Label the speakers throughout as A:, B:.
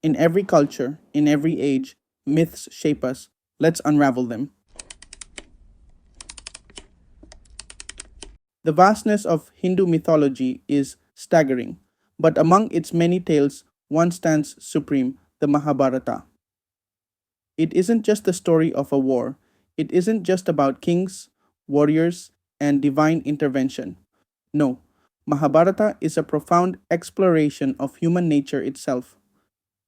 A: In every culture, in every age, myths shape us. Let's unravel them. The vastness of Hindu mythology is staggering, but among its many tales, one stands supreme: the Mahabharata. It isn't just the story of a war, it isn't just about kings, warriors, and divine intervention. No, Mahabharata is a profound exploration of human nature itself,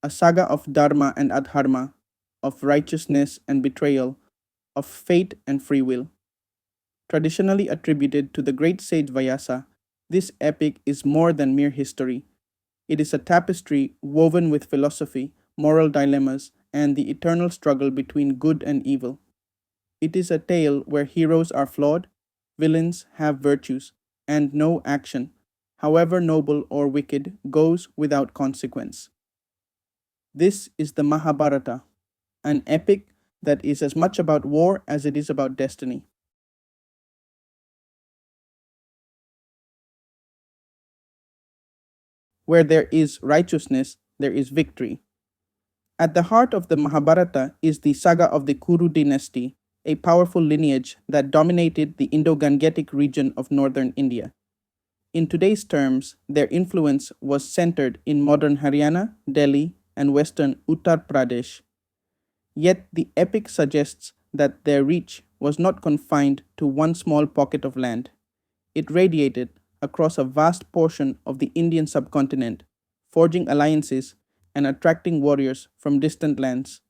A: a saga of dharma and adharma, of righteousness and betrayal, of fate and free will. Traditionally attributed to the great sage Vyasa, this epic is more than mere history. It is a tapestry woven with philosophy, moral dilemmas, and the eternal struggle between good and evil. It is a tale where heroes are flawed, villains have virtues, and no action, however noble or wicked, goes without consequence. This is the Mahabharata, an epic that is as much about war as it is about destiny. Where there is righteousness, there is victory. At the heart of the Mahabharata is the saga of the Kuru dynasty, a powerful lineage that dominated the Indo Gangetic region of northern India. In today's terms, their influence was centered in modern Haryana, Delhi, and western Uttar Pradesh. Yet the epic suggests that their reach was not confined to one small pocket of land. It radiated across a vast portion of the Indian subcontinent, forging alliances and attracting warriors from distant lands.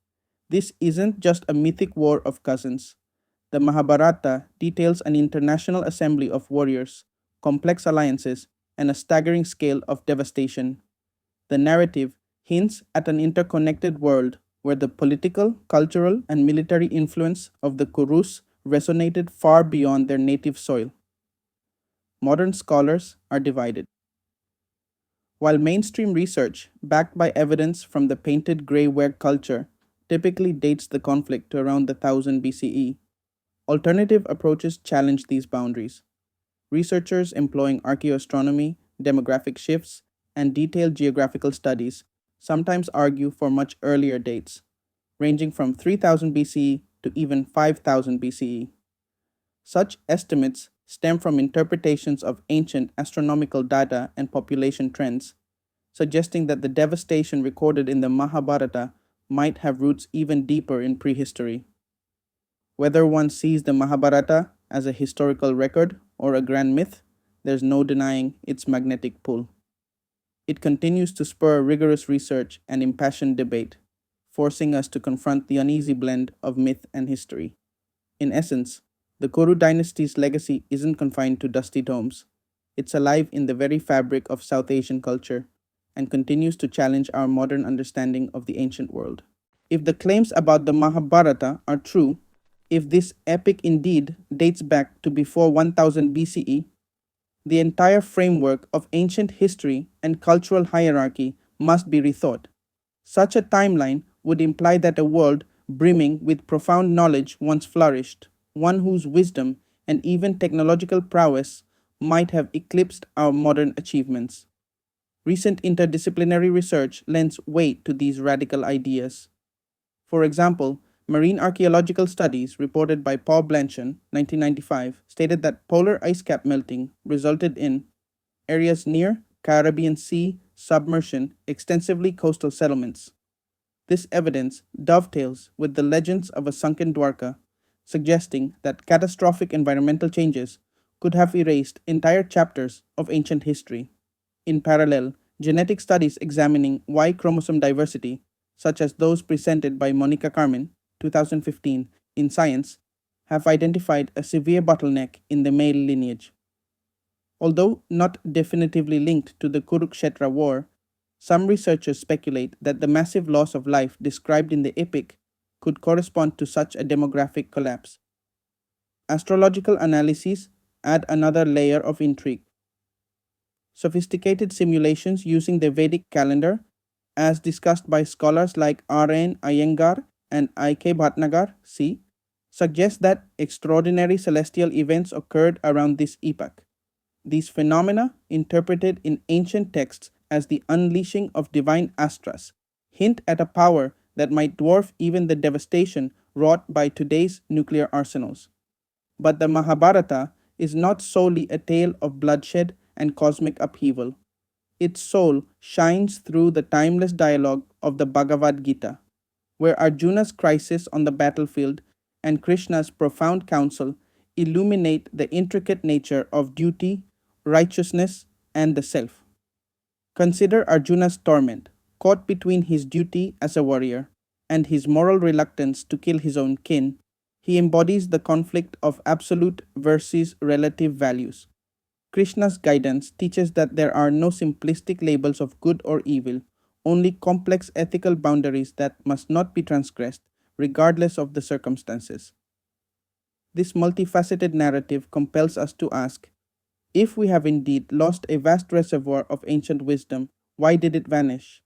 A: This isn't just a mythic war of cousins. The Mahabharata details an international assembly of warriors, complex alliances, and a staggering scale of devastation. The narrative hints at an interconnected world where the political, cultural, and military influence of the Kurus resonated far beyond their native soil. Modern scholars are divided. While mainstream research, backed by evidence from the painted grey ware culture, typically dates the conflict to around the 1000 BCE, alternative approaches challenge these boundaries. Researchers employing archaeoastronomy, demographic shifts, and detailed geographical studies sometimes argue for much earlier dates, ranging from 3000 BCE to even 5000 BCE. Such estimates stem from interpretations of ancient astronomical data and population trends, suggesting that the devastation recorded in the Mahabharata might have roots even deeper in prehistory. Whether one sees the Mahabharata as a historical record or a grand myth, there's no denying its magnetic pull. It continues to spur rigorous research and impassioned debate, forcing us to confront the uneasy blend of myth and history. In essence, the Kuru dynasty's legacy isn't confined to dusty tomes. It's alive in the very fabric of South Asian culture and continues to challenge our modern understanding of the ancient world. If the claims about the Mahabharata are true, if this epic indeed dates back to before 1000 BCE, the entire framework of ancient history and cultural hierarchy must be rethought. Such a timeline would imply that a world brimming with profound knowledge once flourished, one whose wisdom and even technological prowess might have eclipsed our modern achievements. Recent interdisciplinary research lends weight to these radical ideas. For example, marine archaeological studies reported by Paul Blanchon, 1995, stated that polar ice cap melting resulted in areas near Caribbean Sea submersion, extensively coastal settlements. This evidence dovetails with the legends of a sunken Dwarka, suggesting that catastrophic environmental changes could have erased entire chapters of ancient history. In parallel, genetic studies examining Y chromosome diversity, such as those presented by Monica Carmen, 2015, in Science, have identified a severe bottleneck in the male lineage. Although not definitively linked to the Kurukshetra war, some researchers speculate that the massive loss of life described in the epic could correspond to such a demographic collapse. Astrological analyses add another layer of intrigue. Sophisticated simulations using the Vedic calendar, as discussed by scholars like R.N. Iyengar and I.K. Bhatnagar, c., suggest that extraordinary celestial events occurred around this epoch. These phenomena, interpreted in ancient texts as the unleashing of divine astras, hint at a power that might dwarf even the devastation wrought by today's nuclear arsenals. But the Mahabharata is not solely a tale of bloodshed and cosmic upheaval. Its soul shines through the timeless dialogue of the Bhagavad Gita, where Arjuna's crisis on the battlefield and Krishna's profound counsel illuminate the intricate nature of duty, righteousness, and the self. Consider Arjuna's torment, caught between his duty as a warrior and his moral reluctance to kill his own kin. He embodies the conflict of absolute versus relative values. Krishna's guidance teaches that there are no simplistic labels of good or evil, only complex ethical boundaries that must not be transgressed, regardless of the circumstances. This multifaceted narrative compels us to ask, if we have indeed lost a vast reservoir of ancient wisdom, why did it vanish?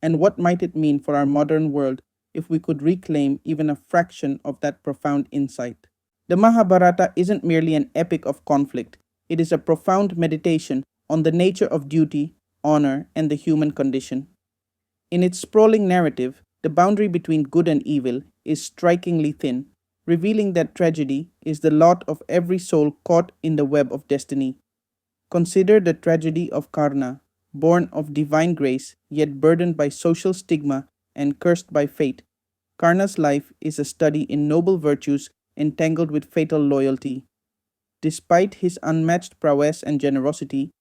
A: And what might it mean for our modern world if we could reclaim even a fraction of that profound insight? The Mahabharata isn't merely an epic of conflict, it is a profound meditation on the nature of duty, honor, and the human condition. In its sprawling narrative, the boundary between good and evil is strikingly thin, revealing that tragedy is the lot of every soul caught in the web of destiny. Consider the tragedy of Karna, born of divine grace, yet burdened by social stigma and cursed by fate. Karna's life is a study in noble virtues entangled with fatal loyalty. Despite his unmatched prowess and generosity,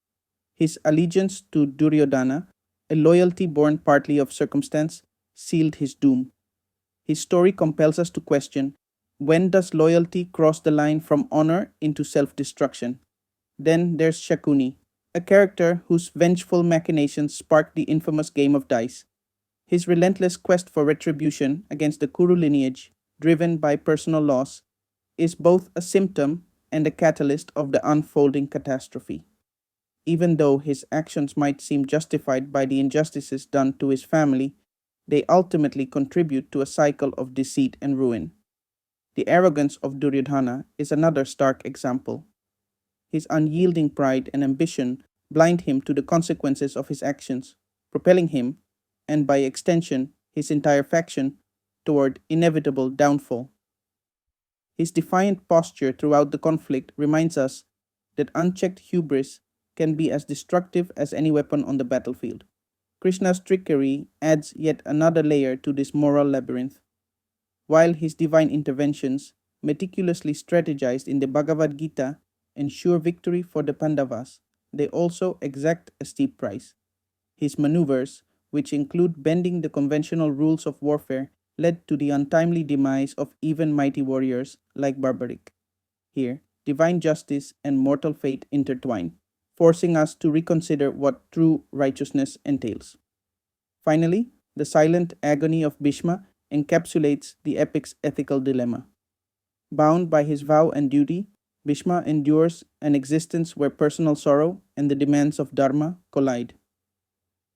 A: his allegiance to Duryodhana, a loyalty born partly of circumstance, sealed his doom. His story compels us to question, when does loyalty cross the line from honor into self destruction? Then there's Shakuni, a character whose vengeful machinations sparked the infamous game of dice. His relentless quest for retribution against the Kuru lineage, driven by personal loss, is both a symptom and a catalyst of the unfolding catastrophe. Even though his actions might seem justified by the injustices done to his family, they ultimately contribute to a cycle of deceit and ruin. The arrogance of Duryodhana is another stark example. His unyielding pride and ambition blind him to the consequences of his actions, propelling him, and by extension, his entire faction, toward inevitable downfall. His defiant posture throughout the conflict reminds us that unchecked hubris can be as destructive as any weapon on the battlefield. Krishna's trickery adds yet another layer to this moral labyrinth. While his divine interventions, meticulously strategized in the Bhagavad Gita, ensure victory for the Pandavas, they also exact a steep price. His maneuvers, which include bending the conventional rules of warfare, led to the untimely demise of even mighty warriors like Barbarik. Here, divine justice and mortal fate intertwine, forcing us to reconsider what true righteousness entails. Finally, the silent agony of Bhishma encapsulates the epic's ethical dilemma. Bound by his vow and duty, Bhishma endures an existence where personal sorrow and the demands of Dharma collide.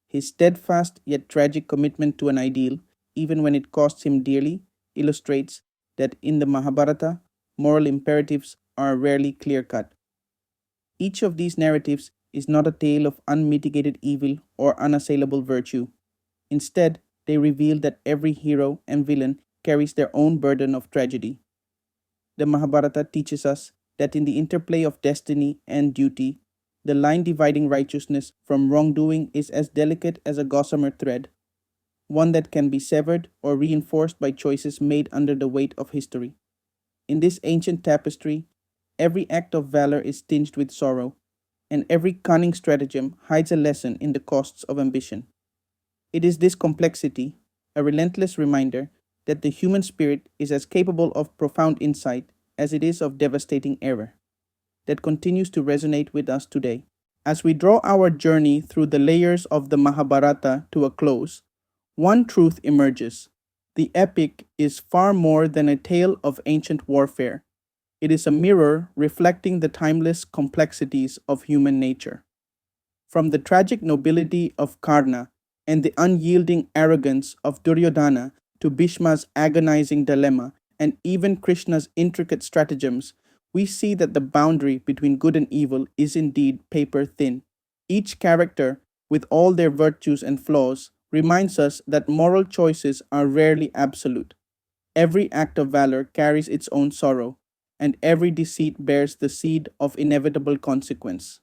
A: His steadfast yet tragic commitment to an ideal, even when it costs him dearly, illustrates that in the Mahabharata, moral imperatives are rarely clear cut. Each of these narratives is not a tale of unmitigated evil or unassailable virtue. Instead, they reveal that every hero and villain carries their own burden of tragedy. The Mahabharata teaches us that in the interplay of destiny and duty, the line dividing righteousness from wrongdoing is as delicate as a gossamer thread, one that can be severed or reinforced by choices made under the weight of history. In this ancient tapestry, every act of valor is tinged with sorrow, and every cunning stratagem hides a lesson in the costs of ambition. It is this complexity, a relentless reminder that the human spirit is as capable of profound insight as it is of devastating error, that continues to resonate with us today. As we draw our journey through the layers of the Mahabharata to a close, one truth emerges. The epic is far more than a tale of ancient warfare. It is a mirror reflecting the timeless complexities of human nature. From the tragic nobility of Karna and the unyielding arrogance of Duryodhana to Bhishma's agonizing dilemma and even Krishna's intricate stratagems, we see that the boundary between good and evil is indeed paper thin. Each character, with all their virtues and flaws, reminds us that moral choices are rarely absolute. Every act of valor carries its own sorrow, and every deceit bears the seed of inevitable consequence.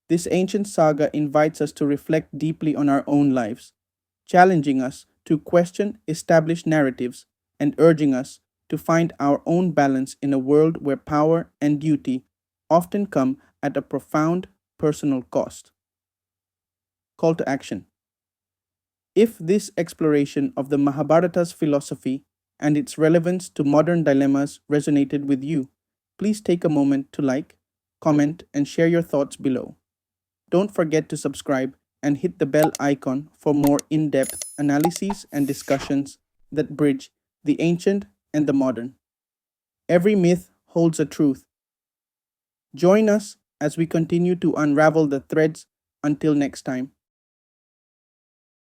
A: This ancient saga invites us to reflect deeply on our own lives, challenging us to question established narratives and urging us to find our own balance in a world where power and duty often come at a profound personal cost. Call to action. If this exploration of the Mahabharata's philosophy and its relevance to modern dilemmas resonated with you, please take a moment to like, comment, and share your thoughts below. Don't forget to subscribe and hit the bell icon for more in depth analyses and discussions that bridge the ancient and the modern. Every myth holds a truth. Join us as we continue to unravel the threads. Until next time.